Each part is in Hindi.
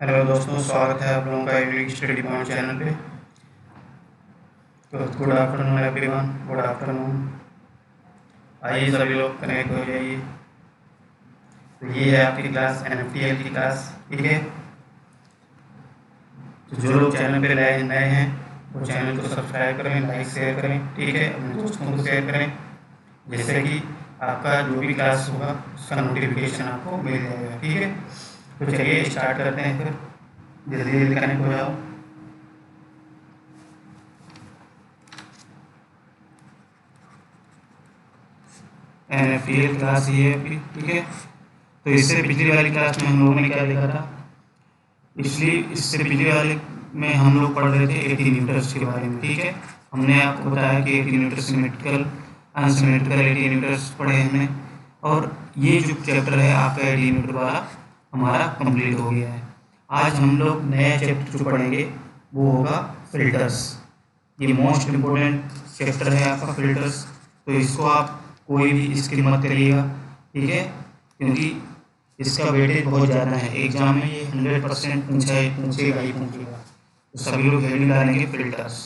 हेलो दोस्तों, स्वागत है आप लोगों का इंग्लिश स्टडी पॉइंट चैनल पे। तो good afternoon everyone, good afternoon. आइए सभी लोग कनेक्ट हो जाइए। तो ये है आपकी क्लास एनएफटीएल की क्लास, ठीक है। तो जो लोग चैनल पे नए हैं वो चैनल को सब्सक्राइब करें, लाइक शेयर करें, ठीक है। अपने दोस्तों को शेयर करें, जिससे कि आपका जो भी क्लास होगा उसका नोटिफिकेशन आपको मिल जाएगा, ठीक है। तो चलिए स्टार्ट करते हैं, फिर जल्दी जल्दी कनेक्ट हो जाओ। एनएफटीएल क्लास ये है आपकी, ठीक है। तो इससे पिछली वाली क्लास में हम लोगों ने क्या देखा था, इससे पिछले वाले में हम लोग पढ़ रहे थे 18 न्यूटन्स के बारे में, ठीक है। हमने आपको बताया कि 18 न्यूटन सिमेट्रिकल अनसिमेट्रिकल 18 न्यूटन्स पढ़े हमने, और ये जो चैप्टर है आपका 18 न्यूटन वाला हमारा कंप्लीट हो गया है। आज हम लोग नया चैप्टर जो पढ़ेंगे वो होगा फिल्टर्स। ये मोस्ट इम्पोर्टेंट चैप्टर है आपका फिल्टर्स। तो इसको आप कोई भी स्किप मत करिएगा, ठीक है, क्योंकि इसका वेटेज बहुत ज़्यादा है। एग्जाम में ये 100% पूछेगा ही पूछेगा। तो सभी लोग हेडिंग डालेंगे फिल्टर्स।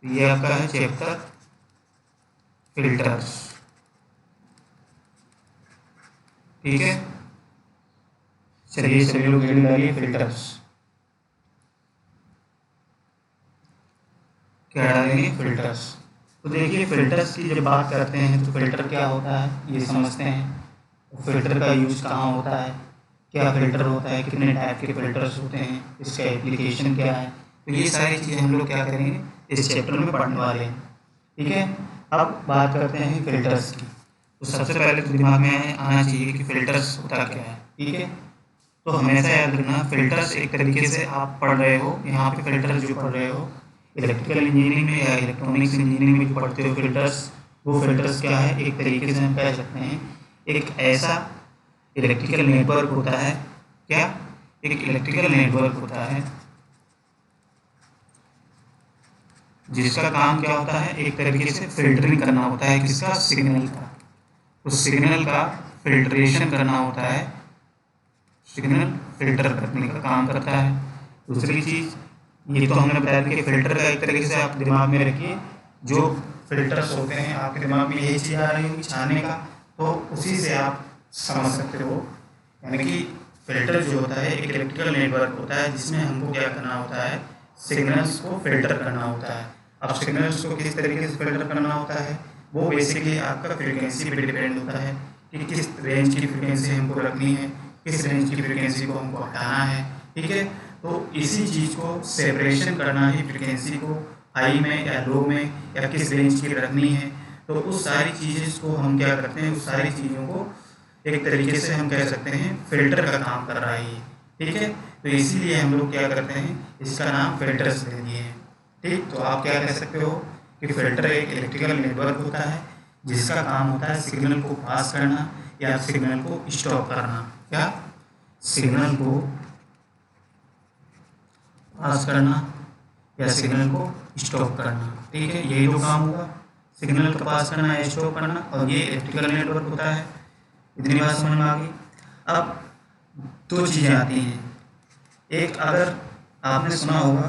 ये आपका है चैप्टर फिल्टर्स, ठीक है। चलिए सभी लोग हेडिंग डालिए फिल्टर्स। क्या डालेंगे? फिल्टर्स। तो देखिए, फिल्टर्स की जब बात करते हैं तो फिल्टर क्या होता है ये समझते हैं। फिल्टर का यूज़ कहाँ होता है, क्या फ़िल्टर होता है, कितने टाइप के फ़िल्टर्स होते हैं, इसका एप्लीकेशन क्या है। तो ये सारी चीज़ें हम लोग क्या करेंगे इस चैप्टर में पढ़ने वाले हैं, ठीक है। अब बात करते हैं फ़िल्टर्स की। तो सबसे पहले तो दिमाग में आना चाहिए कि फ़िल्टर्स होता क्या है, ठीक है। तो हमेशा याद रखना, फ़िल्टर्स एक तरीके से आप पढ़ रहे हो, यहाँ पे फ़िल्टर्स जो पढ़ रहे हो इलेक्ट्रिकल इंजीनियरिंग में या इलेक्ट्रॉनिक्स इंजीनियरिंग में जो पढ़ते हो फ़िल्टर्स, वो फ़िल्टर्स क्या है, एक तरीके से हम कह सकते हैं एक ऐसा इलेक्ट्रिकल नेटवर्क होता है। क्या? एक इलेक्ट्रिकल नेटवर्क होता है जिसका काम क्या होता है, एक तरीके से फिल्टरिंग करना होता है किसका, सिग्नल का। तो सिग्नल का फिल्ट्रेशन करना होता है, सिग्नल फिल्टर करने का काम करता है। दूसरी चीज़ ये तो हमने बताया कि फिल्टर का एक तरीके से आप दिमाग में रखिए, जो फिल्टर्स होते हैं आपके दिमाग में यही चीज़ आ रही होगी छाने का, तो उसी से आप समझ सकते हो। यानी कि फिल्टर जो होता है एक इलेक्ट्रिकल नेटवर्क होता है जिसमें हमको क्या करना होता है, सिग्नल्स को फिल्टर करना होता है। अब सिग्नल्स को किस तरीके से फिल्टर करना होता है, वो बेसिकली आपका फ्रीक्वेंसी पे डिपेंड होता है कि किस रेंज की फ्रीक्वेंसी हमको रखनी है, किस रेंज की फ्रीक्वेंसी को हमको हटाना है, ठीक है। तो इसी चीज़ को सेपरेशन करना ही फ्रीक्वेंसी को हाई में या लो में या किस रेंज की रखनी है। तो उस सारी चीज़ें को हम क्या करते हैं, उस सारी चीज़ों को एक तरीके से हम कह सकते हैं फिल्टर का काम कर रहा है ये, ठीक है। तो इसीलिए हम लोग क्या करते हैं, इसका नाम फिल्टर्स दे दिए हैं, ठीक। तो आप क्या कह सकते हो कि फिल्टर एक इलेक्ट्रिकल नेटवर्क होता है जिसका काम होता है सिग्नल को पास करना या सिग्नल को स्टॉप करना। क्या? सिग्नल को पास करना या सिग्नल को स्टॉप करना, ठीक है। यही तो काम होगा, सिग्नल को पास करना या स्टॉप करना, और ये इलेक्ट्रिकल नेटवर्क होता है। इतनी बात समझ में आ गई। अब दो चीज़ें आती हैं, एक अगर आपने सुना होगा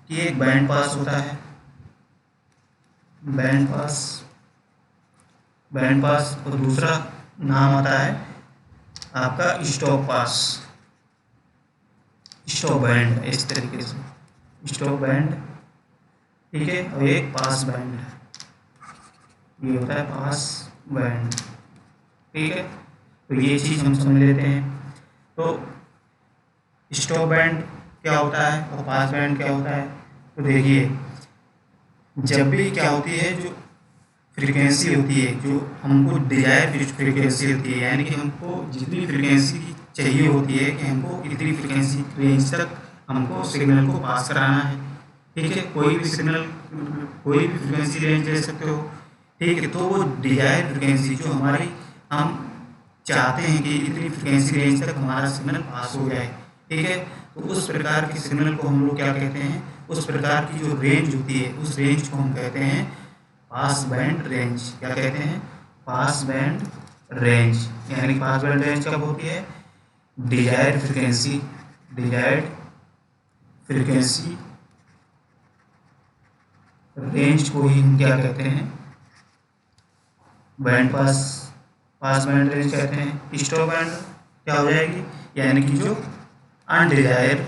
कि एक बैंड पास होता है, बैंड पास, बैंड पास, और दूसरा नाम आता है आपका स्टॉप पास, स्टॉप बैंड, इस तरीके से स्टॉप बैंड, ठीक है। और एक पास बैंड, ये होता है पास बैंड, ठीक है। तो ये चीज़ हम समझ लेते हैं। तो स्टॉप बैंड क्या होता है और पास बैंड क्या होता है। तो देखिए, जब भी क्या होती है, जो फ्रीक्वेंसी होती है, जो हमको डिजायर फ्रीक्वेंसी होती है, यानी कि हमको जितनी फ्रीक्वेंसी चाहिए होती है कि हमको इतनी फ्रीक्वेंसी रेंज तक हमको सिग्नल को पास कराना है, ठीक है। कोई भी सिग्नल, कोई भी फ्रीक्वेंसी रेंज ले सकते हो, ठीक है। तो वो डिजायर फ्रीक्वेंसी जो हमारी, हम चाहते हैं कि इतनी फ्रीक्वेंसी रेंज तक हमारा सिग्नल पास हो जाए, ठीक है। तो उस प्रकार के सिग्नल को हम लोग क्या कहते हैं, उस प्रकार की जो रेंज होती है उस रेंज को हम कहते हैं पास बैंड रेंज। क्या कहते हैं? Pass band range. यानी पास बैंड रेंज कब होती है, desired frequency, desired frequency range को ही हम क्या कहते हैं, बैंड पास बैंड रेंज कहते हैं। स्टॉप बैंड क्या हो जाएगी, यानी कि जो अनडिजायर्ड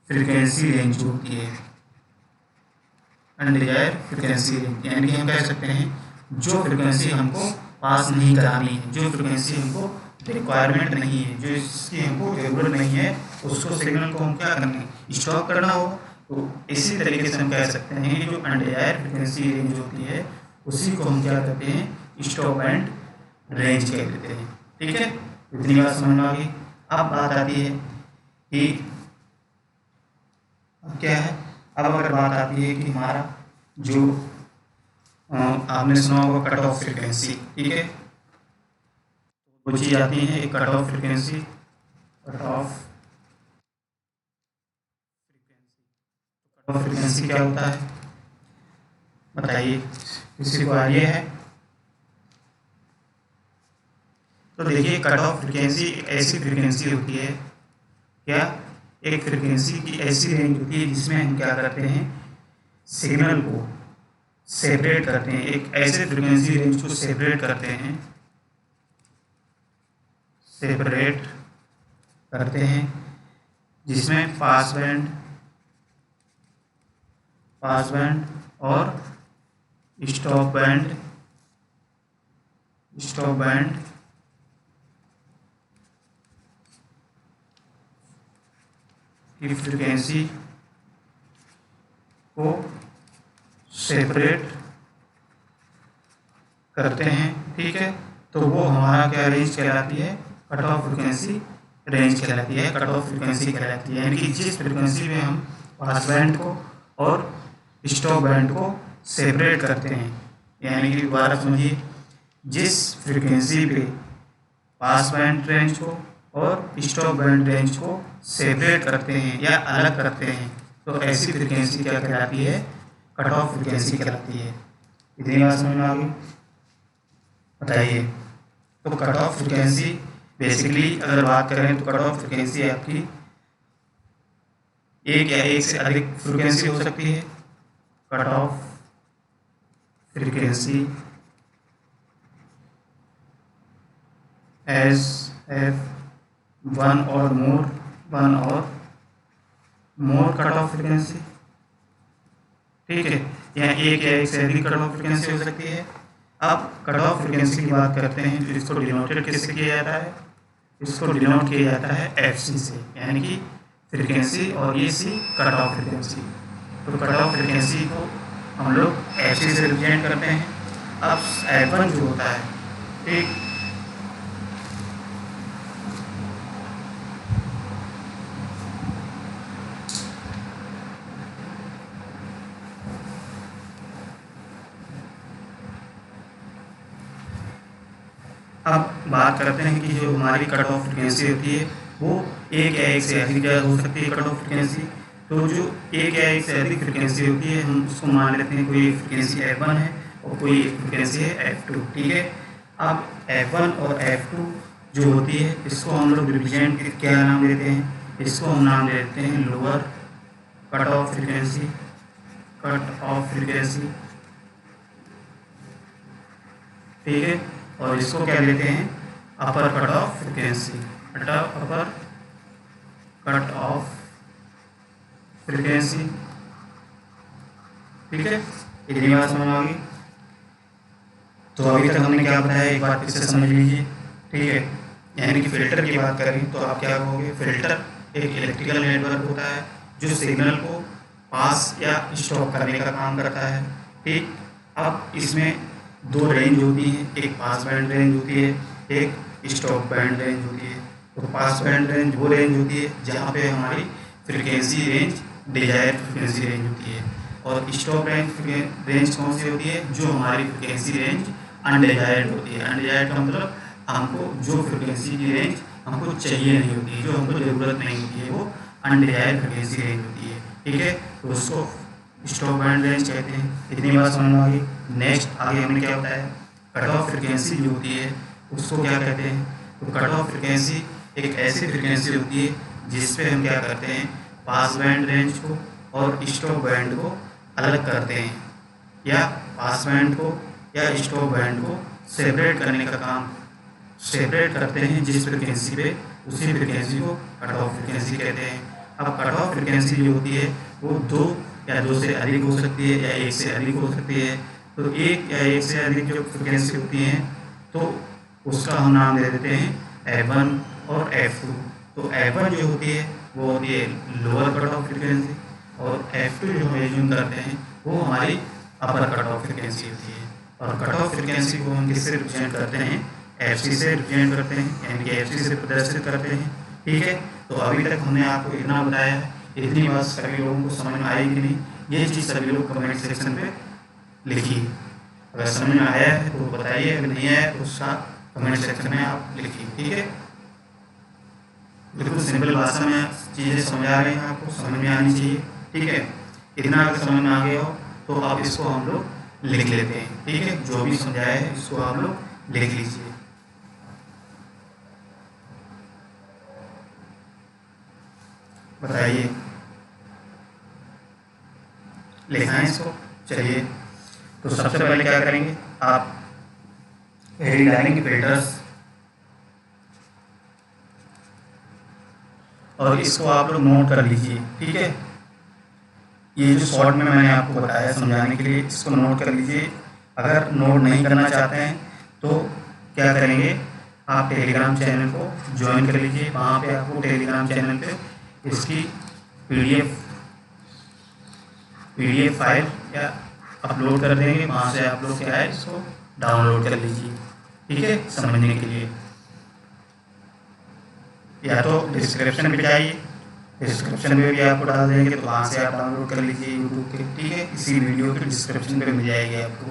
फ्रीक्वेंसी रेंज होती है, अनडिजायर्ड फ्रीक्वेंसी रेंज, यानी कि हम कह सकते हैं जो फ्रीक्वेंसी हमको पास नहीं करानी है, जो फ्रीक्वेंसी हमको रिक्वायरमेंट नहीं है, जो इसकी हमको जरूरत नहीं है, उसको सिग्नल को हम क्या करना है, स्टॉप करना होगा। तो इसी तरीके से हम कह सकते हैं कि जो अनडिजायर्ड फ्रीक्वेंसी रेंज होती है उसी को हम क्या कहते हैं, स्टॉप बैंड रेंज कह देते हैं। ठीक है, इतनी बात समझ में आ गई। अब बात आती है कि अब क्या है, अब अगर बात आती है कि हमारा जो आपने सुना होगा कट ऑफ फ्रीक्वेंसी। ठीक है, वो चीज़ आती है एक cut off frequency, cut off frequency क्या होता है बताइए, किसी को आइडिया है? तो देखिए, कट ऑफ फ्रीक्वेंसी एक ऐसी फ्रीक्वेंसी होती है, क्या, एक फ्रीक्वेंसी की ऐसी रेंज होती है जिसमें हम क्या करते हैं, सिग्नल को सेपरेट करते हैं, एक ऐसे फ्रीक्वेंसी रेंज को सेपरेट करते हैं, जिसमें पास बैंड और स्टॉप बैंड की फ्रीक्वेंसी को सेपरेट करते हैं। ठीक है, तो वो हमारा क्या रेंज कहलाती है, कट ऑफ फ्रीक्वेंसी रेंज कहलाती है, कट ऑफ फ्रीक्वेंसी कहलाती है। यानी कि जिस फ्रीक्वेंसी में हम पास बैंड को और स्टॉप बैंड को सेपरेट करते हैं, यानी कि दोबारा समझिए, जिस फ्रीक्वेंसी पे पास बैंड रेंज को और स्टॉप बैंड रेंज को सेपरेट करते हैं या अलग करते हैं, तो ऐसी फ्रीक्वेंसी क्या कहलाती है, कट ऑफ फ्रीक्वेंसी कहलाती है। इतनी बात समझ में आ गई? बताइए, तो कट ऑफ फ्रीक्वेंसी बेसिकली अगर बात करें तो कट ऑफ फ्रीक्वेंसी आपकी एक या एक से अधिक फ्रीक्वेंसी हो सकती है। Cut off frequency as F one और मोर कट ऑफ फ्रीक्वेंसी। ठीक है, यहाँ एक या एक से अधिक कट ऑफ फ्रीक्वेंसी हो सकती है। अब कट ऑफ फ्रीक्वेंसी की बात करते हैं, तो इसको डिनोटेड किससे किया जाता है, इसको डिनोट किया जाता है FC से, यानी कि फ्रीक्वेंसी और ये सी कट ऑफ फ्रीक्वेंसी। तो कट ऑफ फ्रीक्वेंसी को हम लोग FC से रिप्रेजेंट करते हैं। अब F1 जो होता है, ठीक, अब बात करते हैं कि जो हमारी कट ऑफ फ्रीक्वेंसी होती है वो एक या एक से अधिक हो सकती है कट ऑफ फ्रीक्वेंसी। तो जो एक या एक से अधिक फ्रीक्वेंसी होती है हम उसको मान लेते हैं कोई फ्रीक्वेंसी F1 है और कोई फ्रीक्वेंसी है F2। ठीक है, अब F1 और F2 जो होती है इसको हम लोग रिप्रेजेंट क्या नाम देते हैं, इसको हम नाम देते हैं लोअर कट ऑफ फ्रीक्वेंसी, ठीक है, और इसको क्या देते हैं, upper cut off frequency, upper cut off frequency. ठीक है, इतनी बात समझ आ गई। तो अभी तक हमने क्या बताया, एक बात फिर से समझ लीजिए। ठीक है, यानी कि फिल्टर की बात करें तो आप क्या कहोगे, फिल्टर एक इलेक्ट्रिकल नेटवर्क होता है जो सिग्नल को पास या स्टॉप करने का काम करता है। ठीक, अब इसमें दो रेंज होती हैं, एक पास बैंड रेंज होती है, एक स्टॉप बैंड रेंज होती है। तो पास बैंड रेंज वो रेंज होती है जहाँ पे हमारी frequency range desired frequency range होती है, और स्टॉप रेंज कौन सी होती है, जो हमारी फ्रीक्वेंसी रेंज अनडिजायर्ड होती है। अनडिजायर्ड का मतलब हमको जो फ्रीक्वेंसी की रेंज हमको चाहिए नहीं होती है, जो हमको ज़रूरत नहीं होती है, वो अनडिजायर्ड फ्रीक्वेंसी रेंज होती है। ठीक है, तो उसको स्टॉप बैंड रेंज कहते हैं। इतनी बात समझ में आ गई। नेक्स्ट आगे हमने क्या बताया, कट ऑफ फ्रीक्वेंसी जो होती है उसको क्या कहते हैं, तो कट ऑफ फ्रीक्वेंसी एक ऐसी फ्रिक्वेंसी होती है जिस पे हम क्या करते हैं, पास बैंड रेंज को और स्टॉप बैंड को अलग करते हैं, या पास बैंड को या स्टॉप बैंड को सेपरेट करने का काम सेपरेट करते हैं जिस फ्रिक्वेंसी पे, उसी फ्रिक्वेंसी को कट ऑफ फ्रिक्वेंसी कहते हैं। अब कट ऑफ फ्रिक्वेंसी जो होती है वो दो या दो से अधिक हो सकती है या एक से अधिक हो सकती है। तो एक या एक से अधिक जो फ्रिक्वेंसी होती हैं तो उसका हम नाम दे देते हैं F1 और F2। तो F1 जो होती है वो होती है लोअर कट ऑफ फ्रिक्वेंसी, और F2 जो हम एज्यूम करते हैं वो हमारी अपर कट ऑफ फ्रिक्वेंसी होती है। और कट ऑफ फ्रिक्वेंसी को हम किससे रिप्रेजेंट करते हैं, FC से रिप्रेजेंट करते हैं, यानी कि FC से प्रदर्शित करते हैं। ठीक है, तो अभी तक हमने आपको इतना बताया है, इतनी बात सभी लोगों को समझ में आई कि नहीं, ये चीज़ सभी लोग कमेंट सेक्शन पे लिखिए। अगर समझ में आया है तो बताइए, अगर नहीं आया तो उसका कमेंट सेक्शन में आप लिखिए। ठीक है, बिल्कुल सिंपल भाषा में चीज़ें समझा रहे हैं, आपको समझ में आनी चाहिए। ठीक है, इतना अगर समझ में आ गया हो तो आप इसको हम लोग लिख लेते हैं। ठीक है, जो भी समझाया है इसको आप लोग लिख लीजिए। बताइए, लिखा है इसको? चलिए, तो सबसे पहले क्या करेंगे, आप हेडिंग डालेंगे फिल्टर्स, और इसको आप लोग नोट कर लीजिए। ठीक है, ये जो शॉर्ट में मैंने आपको बताया समझाने के लिए, इसको नोट कर लीजिए। अगर नोट नहीं करना चाहते हैं तो क्या करेंगे, आप टेलीग्राम चैनल को ज्वाइन कर लीजिए। वहाँ पे आपको टेलीग्राम चैनल पे इसकी पीडीएफ फाइल या अपलोड कर देंगे, वहाँ से आप लोग क्या है इसको डाउनलोड कर लीजिए। ठीक है, समझने के लिए या तो डिस्क्रिप्शन में जाइए, डिस्क्रिप्शन में भी आपको डाल देंगे, तो वहाँ से आप डाउनलोड कर लीजिए यूट्यूब के। ठीक है, इसी वीडियो के डिस्क्रिप्शन पे मिल जाएगी आपको।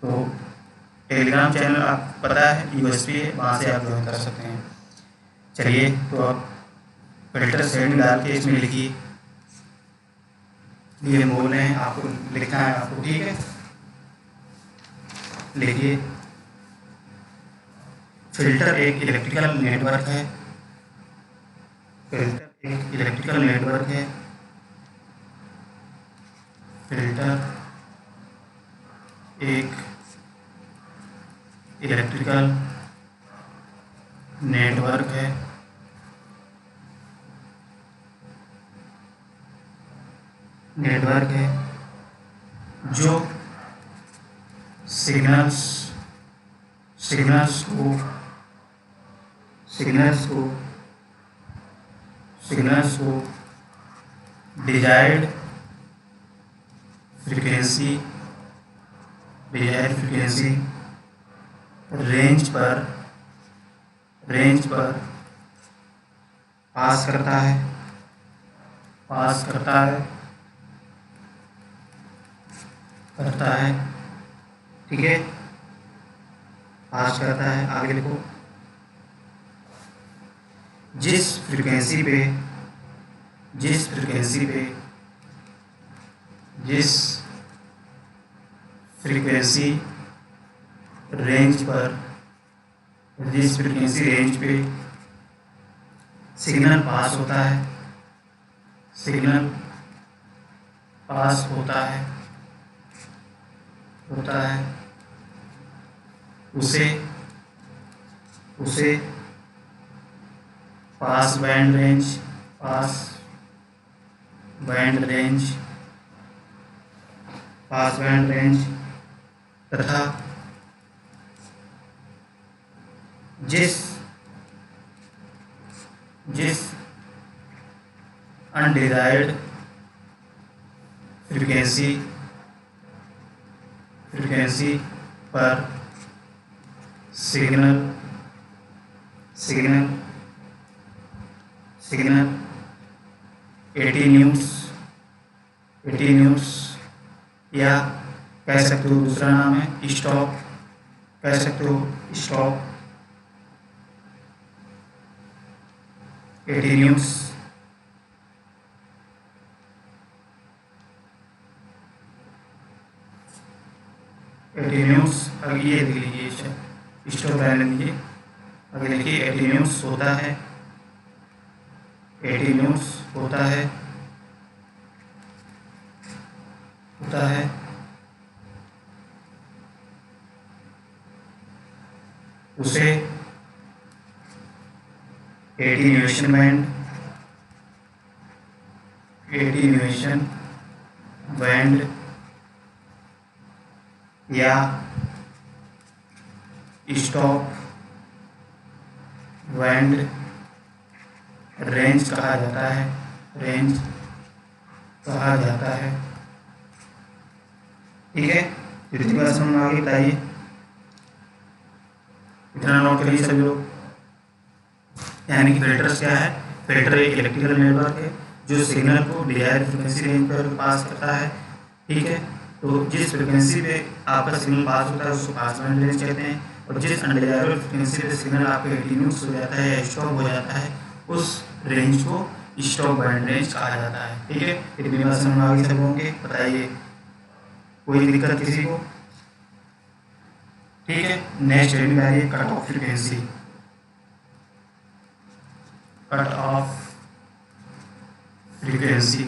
तो टेलीग्राम चैनल आप पता है यूएसपी है, वहाँ से आप ज्वाइन कर सकते हैं। चलिए, तो आप फिल्टर सेटिंग डाल के इसमें लिखिए, ये बोल रहे हैं आपको लिखना है आपको। ठीक है, लिखिए, फिल्टर एक इलेक्ट्रिकल नेटवर्क है, फिल्टर एक इलेक्ट्रिकल नेटवर्क है, फिल्टर एक इलेक्ट्रिकल नेटवर्क है, जो सिग्नल्स को डिजायर्ड फ्रीक्वेंसी रेंज पर पास करता है। ठीक है, पास करता है। आगे लिखो, जिस फ्रीक्वेंसी पे जिस फ्रीक्वेंसी रेंज पे सिग्नल पास होता है, उसे पास बैंड रेंज तथा जिस अनडिजायर्ड फ्रीक्वेंसी पर सिग्नल 80 न्यूट्स या कह सकते हो दूसरा नाम है स्टॉप, 80 न्यूट्स अब ये देख लीजिए, स्टॉप बैंड लीजिए। अगर देखिए एटीन्यूस होता है, एटीन्यूस होता है उसे एटीन्यूएशन बैंड या स्टॉप बैंड रेंज कहा जाता है, ठीक है। इतनी बात समझ में आ गई? बताइए, इतना नोट करिए सभी लोग। यानी कि फिल्टर्स क्या है? फिल्टर एक इलेक्ट्रिकल नेटवर्क है जो सिग्नल को डिजायर्ड फ्रिक्वेंसी रेंज पर पास करता है, ठीक है। तो जिस फ्रिक्वेंसी पे आपका सिग्नल पास होता है उसको पास बैंड रेंज कहते हैं, और जिस अनडिजायरेबल फ्रिक्वेंसी पे सिग्नल आपका एटीन्यूस हो जाता है या स्टॉप हो जाता है उस रेंज को स्टॉप बैंड रेंज कहा जाता है, ठीक है। इतनी बात समझ में आ गई सब लोगों के? बताइए, कोई दिक्कत किसी को? ठीक है। नेक्स्ट हेडिंग आ रही है cut off frequency. Cut off frequency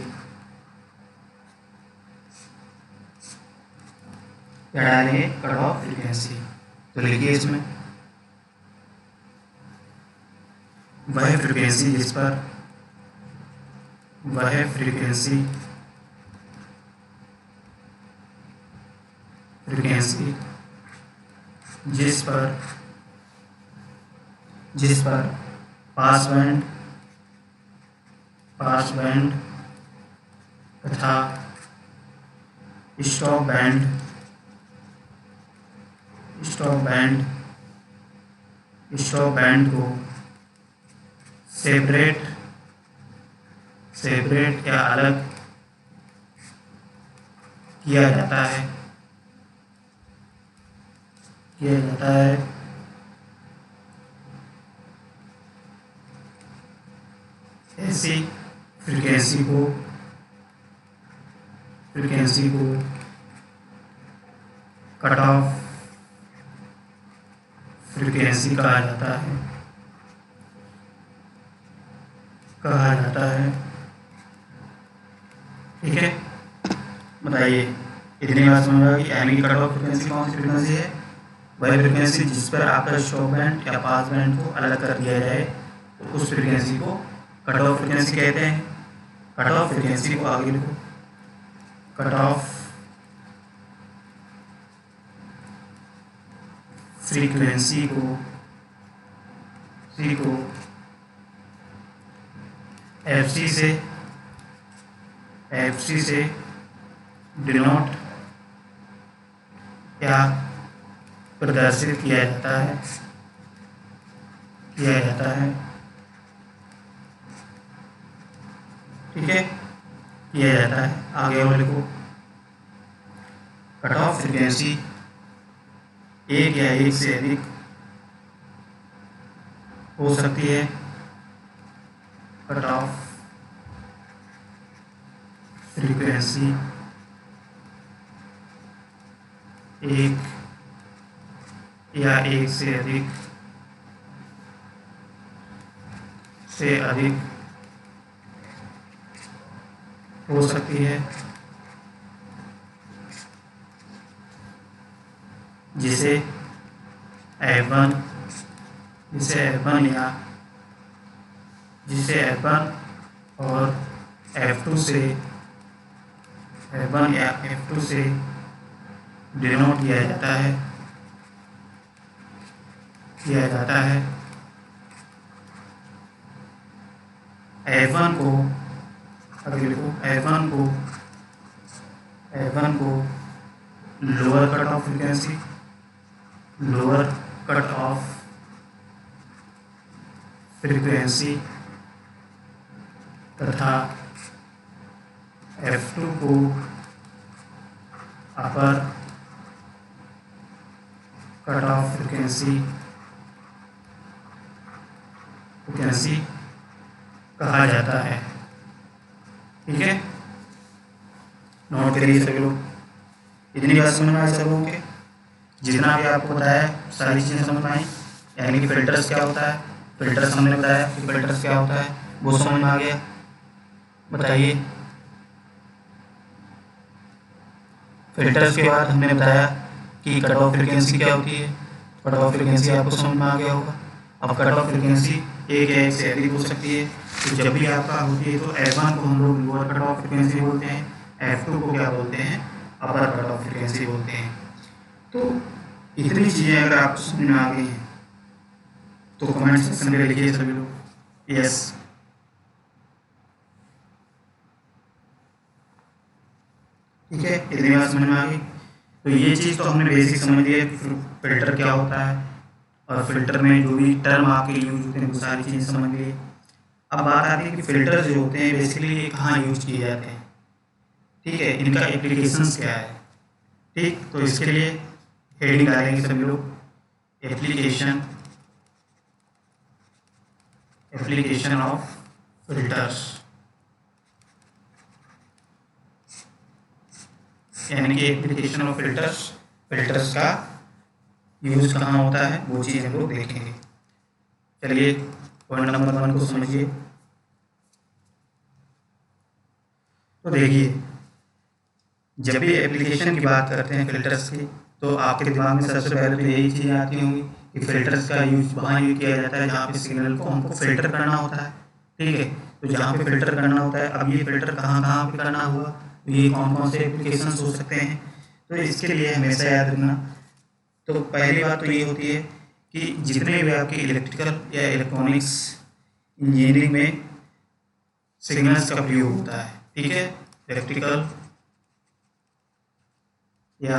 क्या डालेंगे? Cut off frequency. तो लिखिए इसमें वह फ्रीक्वेंसी जिस पर जिस पर पास बैंड तथा स्टॉप बैंड को सेपरेट या अलग किया जाता है ऐसी फ्रीक्वेंसी को कट ऑफ फ्रीक्वेंसी कहा जाता है, ठीक है। बताइए, इतनी बात समझ आ गई? यानी कि कट ऑफ फ्रीक्वेंसी कौन सी फ्रीक्वेंसी है? वही फ्रीक्वेंसी जिस पर आपका स्टॉप बैंड या पास बैंड को अलग कर दिया जाए तो उस फ्रीक्वेंसी को कट ऑफ फ्रीक्वेंसी कहते हैं। कट ऑफ फ्रीक्वेंसी को आगे लिखो, कट ऑफ फ्रीक्वेंसी को एफसी से डिनोट या प्रदर्शित किया जाता है, ठीक है, किया जाता है। आगे और लिखो, कट ऑफ फ्रीक्वेंसी एक या एक से अधिक हो सकती है। कट ऑफ फ्रीक्वेंसी एक या एक से अधिक हो सकती है, जिसे F1 और F2 से डिनोट किया जाता है। F1 को अगर लिखो, F1 को लोअर कट ऑफ फ्रीक्वेंसी तथा F2 को अपर कट ऑफ फ्रीक्वेंसी कहा जाता है, ठीक है। नोट करिए सभी लोग, इतनी बात समझ में आए सब लोगों के? जितना भी आपको बताया सारी चीज़ें समझ में आई। यानी कि फिल्टर्स क्या होता है, फिल्टर्स हमने बताया कि फिल्टर्स क्या होता है, वो समझ में आ गया। बताइए, फिल्टर्स के बाद हमने बताया कि कट ऑफ फ्रिक्वेंसी क्या होती है। कट ऑफ फ्रिक्वेंसी आपको समझ में आ गया होगा। अब कट ऑफ फ्रिक्वेंसी एक या एक से अधिक हो सकती है। तो जब भी आपका होती है तो F1 को हम लोग लोअर कट ऑफ फ्रिक्वेंसी बोलते हैं, F2 को क्या बोलते हैं, अपर कट ऑफ फ्रिक्वेंसी बोलते हैं। तो इतनी चीज़ें अगर आपको समझ में आ गई हैं तो कमेंट सेक्शन में लिखिए सभी लोग यस। ठीक है, इतनी बात समझ में आ गई। तो ये चीज़ तो हमने बेसिक समझ लिया कि फिल्टर क्या होता है और फिल्टर में जो भी टर्म आपके यूज होते हैं वो सारी चीज़ें समझ लिए। अब बात आती है कि फिल्टर जो होते हैं बेसिकली कहाँ यूज किए जाते हैं। ठीक है, इनका एप्लीकेशंस क्या है। ठीक, तो इसके लिए हेडिंग डालेंगे सभी लोग, एप्लीकेशन, एप्लीकेशन ऑफ फिल्टर्स। यानी कि एप्लीकेशन ऑफ फिल्टर्स, फिल्टर्स का यूज कहाँ होता है वो चीज़ हम लोग देखेंगे। चलिए पॉइंट नंबर 1 को समझिए। तो देखिए, जब भी एप्लीकेशन की बात करते हैं फिल्टर्स की तो आपके दिमाग में सबसे पहले तो यही चीज़ें आती होंगी कि फिल्टर्स का यूज वहाँ यूज किया जाता है जहाँ पे सिग्नल को हमको फिल्टर करना होता है। ठीक है, तो जहाँ पे फिल्टर करना होता है, अब ये फिल्टर कहाँ कहाँ पे करना हुआ, तो ये कौन कौन से एप्लीकेशन हो सकते हैं। तो इसके लिए हमेशा याद रखना, तो पहली बात तो ये होती है कि जितने भी आपके इलेक्ट्रिकल या इलेक्ट्रॉनिक्स इंजीनियरिंग में सिग्नल्स का प्रयोग होता है। ठीक है, इलेक्ट्रिकल या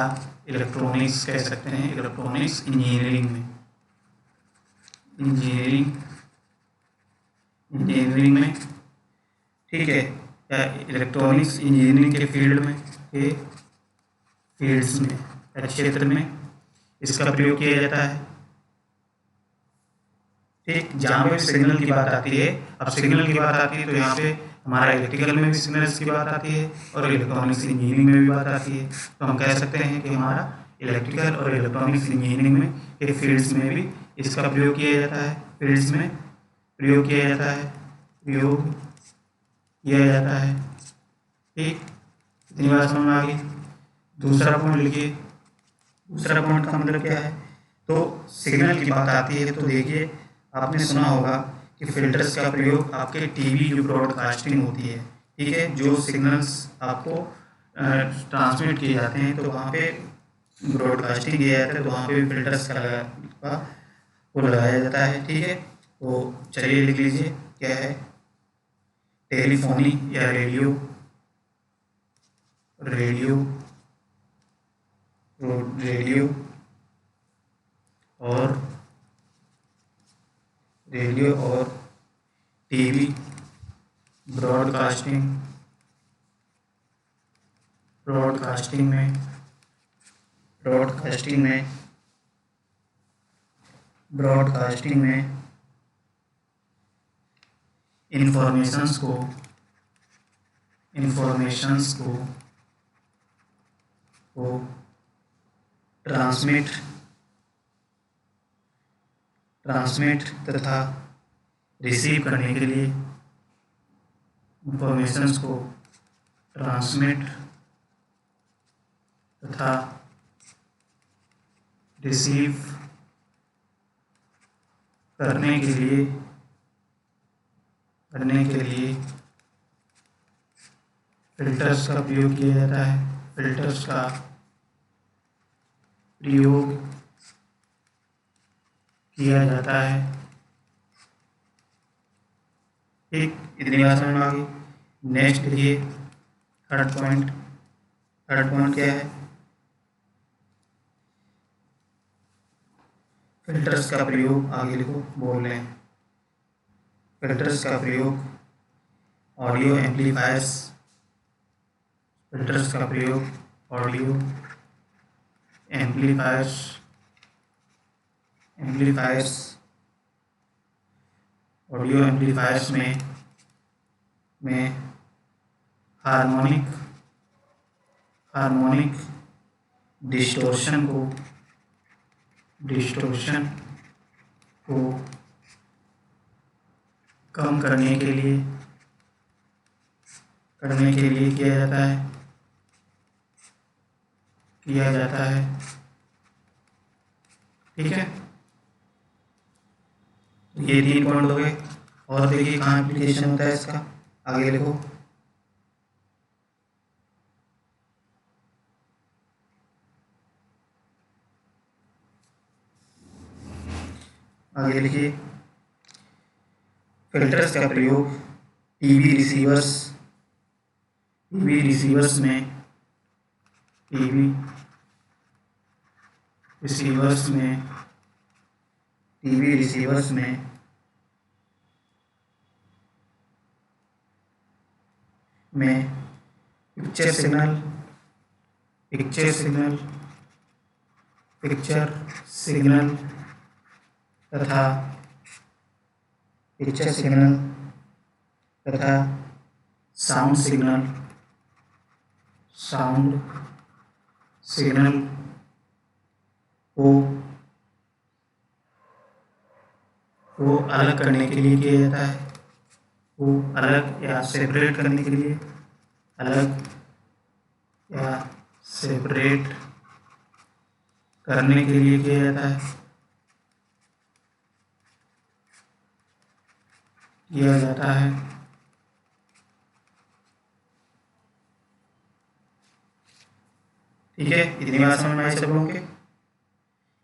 इलेक्ट्रॉनिक्स कह सकते हैं, इलेक्ट्रॉनिक्स इंजीनियरिंग में, इंजीनियरिंग इंजीनियरिंग में, ठीक है, या इलेक्ट्रॉनिक्स इंजीनियरिंग के फील्ड में, के फील्ड्स में या क्षेत्र में इसका प्रयोग किया जाता है। ठीक, जहाँ पे सिग्नल की बात आती है, अब सिग्नल की बात आती है तो यहाँ पे हमारा इलेक्ट्रिकल में भी सिग्नल्स की बात आती है और इलेक्ट्रॉनिक्स इंजीनियरिंग में भी बात आती है। तो हम कह सकते हैं कि हमारा इलेक्ट्रिकल और इलेक्ट्रॉनिक्स इंजीनियरिंग में के फील्ड्स में भी इसका प्रयोग किया जाता है, फील्ड्स में प्रयोग किया जाता है, प्रयोग किया जाता है। ठीक, इतनी बात समझ में आ गई। दूसरा पॉइंट लिखिए, दूसरा पॉइंट का मतलब क्या है। तो सिग्नल की बात आती है तो देखिए, आपने सुना होगा कि फिल्टर्स का प्रयोग आपके टीवी जो ब्रॉडकास्टिंग होती है, ठीक है, जो सिग्नल्स आपको ट्रांसमिट किए जाते हैं तो वहाँ पे ब्रॉडकास्टिंग किया जाता है तो वहाँ पे भी फिल्टर्स का वो लगाया जाता है। ठीक है, तो चलिए लिख लीजिए क्या है, टेलीफोनी या रेडियो, रेडियो रेडियो और रेडियो और टीवी ब्रॉडकास्टिंग, ब्रॉडकास्टिंग में, ब्रॉडकास्टिंग में, ब्रॉडकास्टिंग में इंफॉर्मेशंस को, इंफॉर्मेशंस को ट्रांसमिट, ट्रांसमिट तथा रिसीव करने के लिए, इंफॉर्मेशंस को ट्रांसमिट तथा रिसीव करने के लिए, फिल्टर्स का प्रयोग किया जाता है, फिल्टर्स का प्रयोग किया जाता है। ठीक, इतनी बात समझ में आ गई। नेक्स्ट देखिए, थर्ड पॉइंट, थर्ड पॉइंट क्या है, फिल्टर्स का प्रयोग, आगे लिखो, बोल रहे हैं, फिल्टर्स का प्रयोग ऑडियो एम्पलीफायर्स, फिल्टर्स का प्रयोग audio amplifiers, amplifiers, audio amplifiers में हार्मोनिक, हार्मोनिक डिस्टोर्शन को, डिस्टॉर्शन को कम करने के लिए किया जाता है। ठीक है, ये 3 पॉइंट हो गए। और देखिए कहाँ एप्लीकेशन होता है इसका, आगे लिखो। आगे लिखिए, फिल्टर्स का प्रयोग टीवी रिसीवर्स में पिक्चर सिग्नल तथा साउंड सिग्नल को अलग करने के लिए किया जाता है। को अलग या सेपरेट करने के लिए किया जाता है। ठीक है, इतनी बात समझ में आई सब लोगों के।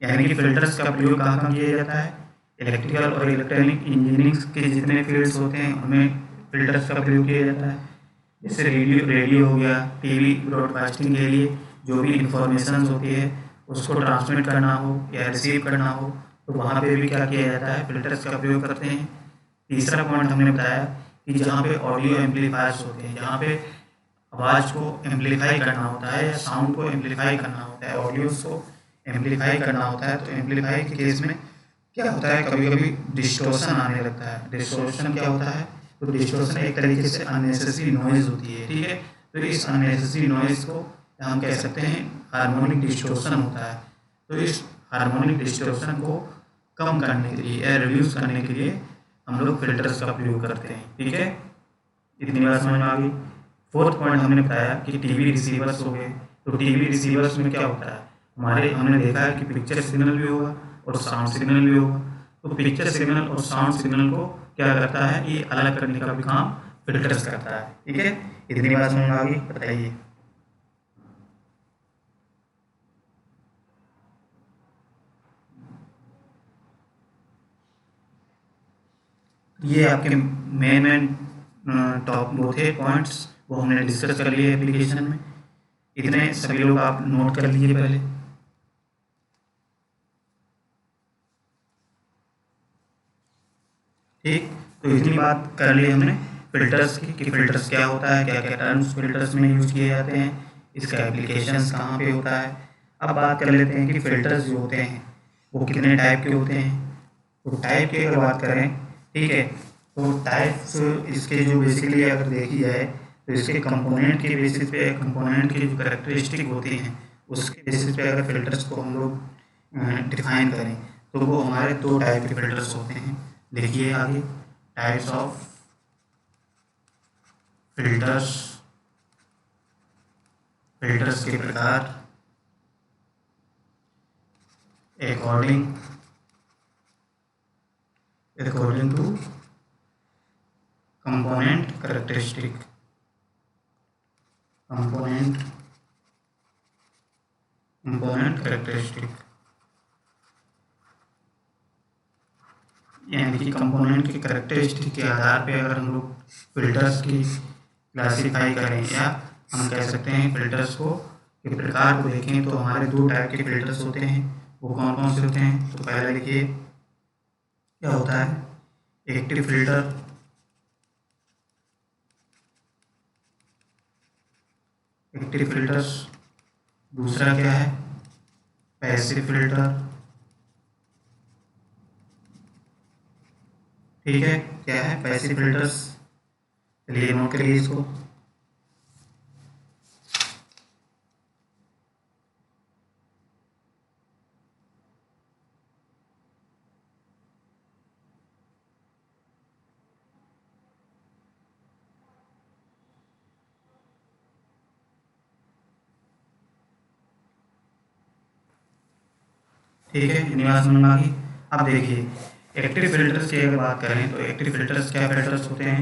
यानी कि फिल्टर्स का प्रयोग कहाँ किया जाता है, इलेक्ट्रिकल और इलेक्ट्रॉनिक इंजीनियरिंग के जितने फील्ड्स होते हैं उनमें फिल्टर्स का प्रयोग किया जाता है। जैसे रेडियो हो गया, टीवी ब्रॉडकास्टिंग के लिए जो भी इंफॉर्मेशन होती है उसको ट्रांसमिट करना हो या रिसीव करना हो तो वहाँ पे भी क्या किया जाता है, फिल्टर्स का प्रयोग करते हैं। तीसरा पॉइंट हमने बताया कि जहाँ पे ऑडियो एम्पलीफायर्स होते हैं, जहाँ पे आवाज़ को एम्पलीफाई करना होता है या साउंड को एम्पलीफाई करना होता है, ऑडियोज को एम्पलीफाई करना होता है, तो एम्पलीफाई के केस में क्या होता है, कभी कभी डिस्टॉर्शन आने लगता है। डिस्टॉर्शन क्या होता है, तो डिस्टॉर्शन एक तरीके से अननेसेसरी नॉइज़ होती है। ठीक है, तो इस अननेसेसरी नॉइज़ को हम कह सकते हैं हार्मोनिक डिस्टॉर्शन होता है। तो इस हार्मोनिक डिस्टॉर्शन को कम करने के लिए या रिड्यूस करने के लिए हम लोग फिल्टर्स का प्रयोग करते हैं। ठीक है, इतनी बात समझ में आ गई। फोर्थ पॉइंट हमने बताया कि टीवी रिसीवर्स हो गए। तो टीवी रिसीवर्स में क्या होता है, हमने देखा है कि पिक्चर सिग्नल भी होगा और साउंड सिग्नल भी होगा। तो पिक्चर सिग्नल और साउंड सिग्नल को क्या करता है, ये अलग करने का भी काम फिल्टर्स करता है। ठीक है, इतनी बात समझ में आ गई, बताइए। ये आपके मेन टॉप वो थे पॉइंट्स, वो हमने डिस्कस कर लिए एप्लीकेशन में। इतने सभी लोग आप नोट कर लीजिए पहले। ठीक, तो इतनी बात कर ली हमने फिल्टर्स की कि फिल्टर्स क्या होता है, क्या क्या टर्म्स फिल्टर्स में यूज किए जाते हैं, इसका एप्लीकेशंस कहाँ पे होता है। अब बात कर लेते हैं कि फिल्टर्स जो होते हैं वो कितने टाइप के होते हैं। तो टाइप की अगर बात करें, ठीक है, तो टाइप्स इसके जो बेसिकली अगर देखी जाए तो इसके कंपोनेंट के बेसिस पे, कंपोनेंट की जो कैरेक्टरिस्टिक होती हैं उसके बेसिस पे अगर फिल्टर्स को हम लोग डिफाइन करें तो वो हमारे 2 टाइप के फिल्टर्स होते हैं। देखिए आगे, टाइप्स ऑफ फिल्टर्स, फिल्टर्स के प्रकार according to component characteristic, component characteristic, यानी कि कंपोनेंट के कैरेक्टरिस्टिक के आधार पे अगर हम लोग फिल्टर्स की क्लासीफाई करें या हम कह सकते हैं फिल्टर्स को के प्रकार को देखें तो हमारे 2 टाइप के फिल्टर्स होते हैं। वो कौन कौन से होते हैं, तो पहले देखिए क्या होता है, एक्टिव फिल्टर, एक्टिव फिल्टर्स। दूसरा क्या है, पैसिव फिल्टर। ठीक है, क्या है, पैसिव फिल्टर्स। चलिए नोट करिए इसको। ठीक है, इतनी बात समझ में आ गई। अब देखिए एक्टिव फिल्टर्स की अगर बात करें तो एक्टिव फिल्टर्स क्या फिल्टर्स होते हैं?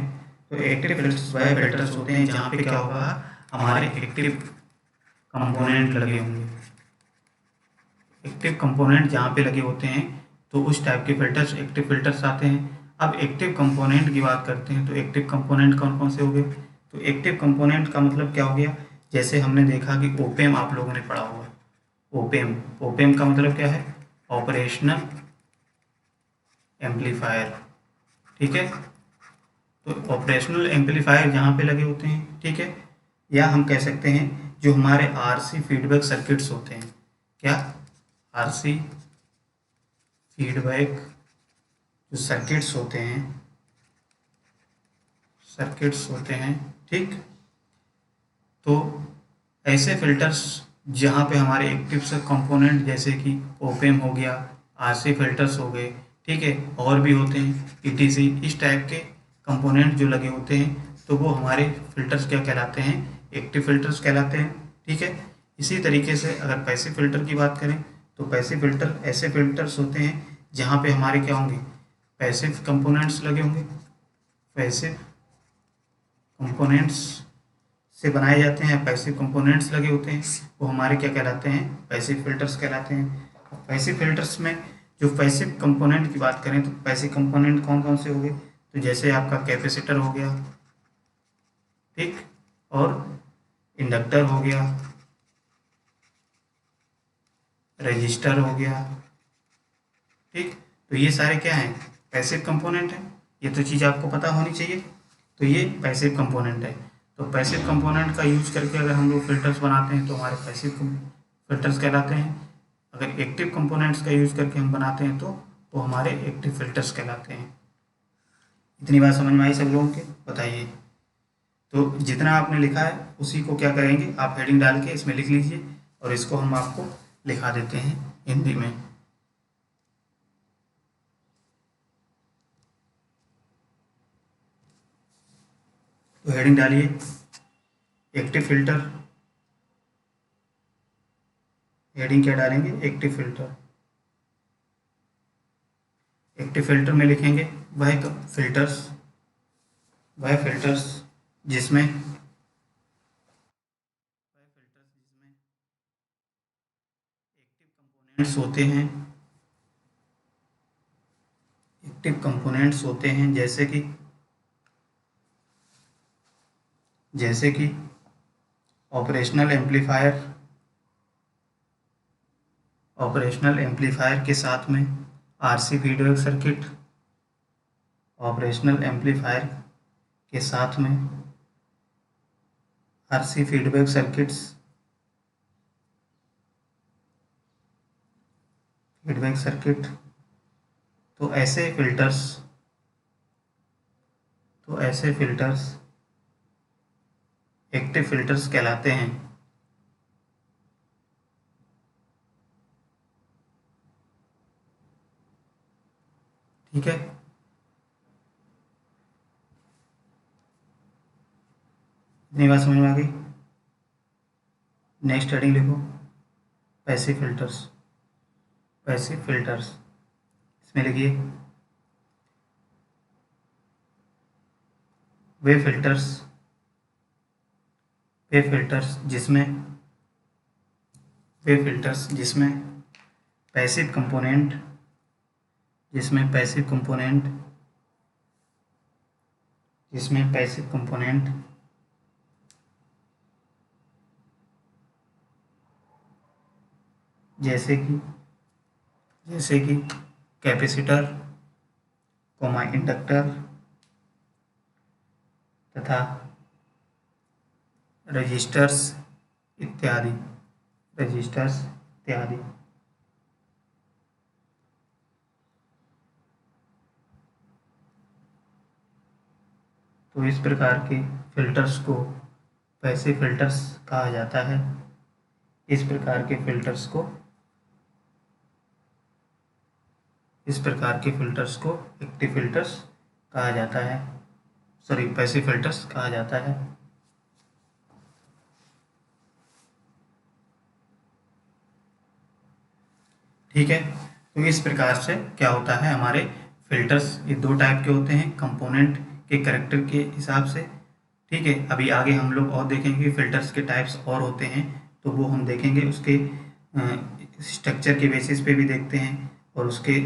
तो एक्टिव फिल्टर्स वह फिल्टर्स होते हैं जहाँ पे क्या होगा, हमारे एक्टिव कंपोनेंट लगे होंगे। एक्टिव कंपोनेंट जहाँ पे लगे होते हैं तो उस टाइप के फिल्टर्स एक्टिव फिल्टर्स आते हैं। अब एक्टिव कंपोनेंट की बात करते हैं तो एक्टिव कंपोनेंट कौन कौन से हो गए? तो एक्टिव कंपोनेंट का मतलब क्या हो गया, जैसे हमने देखा कि ओपेम आप लोगों ने पढ़ा होगा। ओपेम, ओपेम का मतलब क्या है? Operational amplifier. ठीक है, तो ऑपरेशनल एम्पलीफायर जहाँ पे लगे होते हैं, ठीक है, या हम कह सकते हैं जो हमारे आरसी फीडबैक सर्किट्स होते हैं। क्या? आरसी फीडबैक जो सर्किट्स होते हैं, सर्किट्स होते हैं, ठीक। तो ऐसे फिल्टर्स जहाँ पे हमारे एक्टिव से कंपोनेंट जैसे कि ओपेम हो गया, आरसी फिल्टर्स हो गए, ठीक है, और भी होते हैं ईटीसी, इस टाइप के कंपोनेंट जो लगे होते हैं तो वो हमारे फिल्टर्स क्या कहलाते हैं? एक्टिव फिल्टर्स कहलाते हैं। ठीक है, इसी तरीके से अगर पैसिव फिल्टर की बात करें तो पैसिव फिल्टर ऐसे फिल्टर्स होते हैं जहाँ पे हमारे क्या होंगे? पैसिव कंपोनेंट्स लगे होंगे। पैसिव कंपोनेंट्स से बनाए जाते हैं, पैसिव कंपोनेंट्स लगे होते हैं, वो हमारे क्या कहलाते हैं? पैसिव फिल्टर्स कहलाते हैं। पैसिव फिल्टर्स में जो पैसिव कंपोनेंट की बात करें तो पैसिव कंपोनेंट कौन कौन से हो गए? तो जैसे आपका कैपेसिटर हो गया, ठीक, और इंडक्टर हो गया, रजिस्टर हो गया, ठीक। तो ये सारे क्या हैं? पैसिव कंपोनेंट हैं। ये तो चीज़ आपको पता होनी चाहिए। तो ये पैसिव कंपोनेंट है। तो पैसिव कंपोनेंट का यूज करके अगर हम लोग फिल्टर्स बनाते हैं तो हमारे पैसिव फिल्टर्स कहलाते हैं। अगर एक्टिव कंपोनेंट्स का यूज करके हम बनाते हैं तो वो हमारे एक्टिव फिल्टर्स कहलाते हैं। इतनी बात समझ में आई सब लोगों के? बताइए। तो जितना आपने लिखा है उसी को क्या करेंगे, आप हेडिंग डाल के इसमें लिख लीजिए और इसको हम आपको लिखा देते हैं हिंदी में। तो हेडिंग डालिए एक्टिव फिल्टर। हेडिंग क्या डालेंगे? Active filter. एक्टिव फिल्टर में लिखेंगे वह फिल्टर्स, वह फिल्टर्स जिसमें कंपोनेंट्स होते हैं, एक्टिव कंपोनेंट्स होते हैं जैसे कि ऑपरेशनल एम्पलीफायर, ऑपरेशनल एम्पलीफायर के साथ में RC feedback circuit, operational amplifier के साथ में RC feedback circuits, feedback circuit. तो ऐसे फिल्टर्स, तो ऐसे फिल्टर्स एक्टिव फिल्टर्स कहलाते हैं। ठीक है, इतनी बात समझ में आ गई। नेक्स्ट हेडिंग लिखो पैसिव फिल्टर्स। पैसिव फिल्टर्स इसमें लिखिए वे फिल्टर्स, वे फिल्टर्स जिसमें, वे फिल्टर्स जिसमें पैसिव कंपोनेंट, जिसमें पैसिव कंपोनेंट, जिसमें पैसिव कंपोनेंट जैसे कि कैपेसिटर, कोमा इंडक्टर तथा रजिस्टर्स इत्यादि, रजिस्टर्स इत्यादि। तो इस प्रकार के फिल्टर्स को पैसिव फिल्टर्स कहा जाता है। इस प्रकार के फिल्टर्स को, इस प्रकार के फिल्टर्स को एक्टिव फिल्टर्स कहा जाता है, सॉरी पैसिव फिल्टर्स कहा जाता है। ठीक है। तो इस प्रकार से क्या होता है, हमारे फिल्टर्स ये दो टाइप के होते हैं कंपोनेंट के करैक्टर के हिसाब से। ठीक है, अभी आगे हम लोग और देखेंगे फिल्टर्स के टाइप्स और होते हैं, तो वो हम देखेंगे, उसके स्ट्रक्चर के बेसिस पे भी देखते हैं, और उसके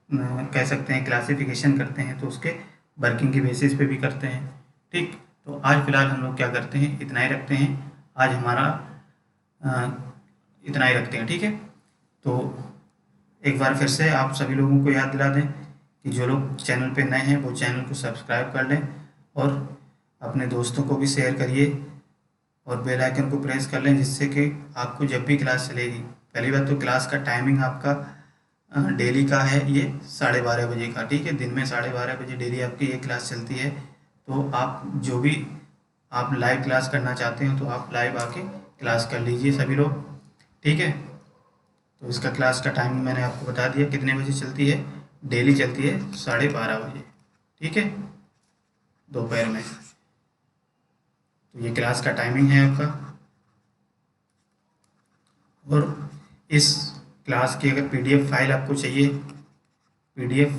कह सकते हैं क्लासिफिकेशन करते हैं, तो उसके वर्किंग के बेसिस पे भी करते हैं। ठीक, तो आज फिलहाल हम लोग क्या करते हैं, इतना ही रखते हैं। आज हमारा इतना ही रखते हैं। ठीक है, तो एक बार फिर से आप सभी लोगों को याद दिला दें कि जो लोग चैनल पे नए हैं वो चैनल को सब्सक्राइब कर लें, और अपने दोस्तों को भी शेयर करिए, और बेल आइकन को प्रेस कर लें, जिससे कि आपको जब भी क्लास चलेगी, पहली बात तो क्लास का टाइमिंग आपका डेली का है ये 12:30 बजे का। ठीक है, दिन में 12:30 बजे डेली आपकी ये क्लास चलती है। तो आप जो भी आप लाइव क्लास करना चाहते हो तो आप लाइव आके क्लास कर लीजिए सभी लोग। ठीक है, तो इसका क्लास का टाइमिंग मैंने आपको बता दिया कितने बजे चलती है, डेली चलती है 12:30 बजे। ठीक है, दोपहर में। तो ये क्लास का टाइमिंग है आपका। और इस क्लास की अगर पीडीएफ फाइल आपको चाहिए, पीडीएफ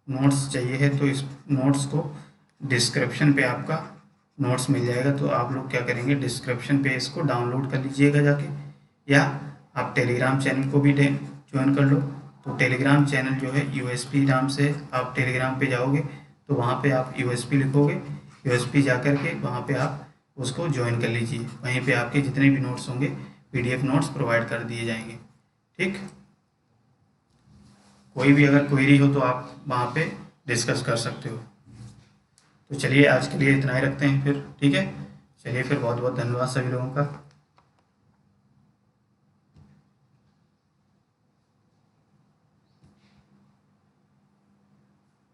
नोट्स चाहिए है, तो इस नोट्स को डिस्क्रिप्शन पे आपका नोट्स मिल जाएगा। तो आप लोग क्या करेंगे, डिस्क्रिप्शन पे इसको डाउनलोड कर लीजिएगा जाके, या आप टेलीग्राम चैनल को भी ज्वाइन कर लो। तो टेलीग्राम चैनल जो है यूएसपी नाम से, आप टेलीग्राम पे जाओगे तो वहाँ पे आप यूएसपी लिखोगे, यूएसपी जा कर के वहाँ पे आप उसको ज्वाइन कर लीजिए। वहीं पे आपके जितने भी नोट्स होंगे पीडीएफ नोट्स प्रोवाइड कर दिए जाएंगे। ठीक, कोई भी अगर क्वेरी हो तो आप वहाँ पे डिस्कस कर सकते हो। तो चलिए आज के लिए इतना ही रखते हैं फिर। ठीक है, चलिए फिर बहुत बहुत धन्यवाद सभी लोगों का।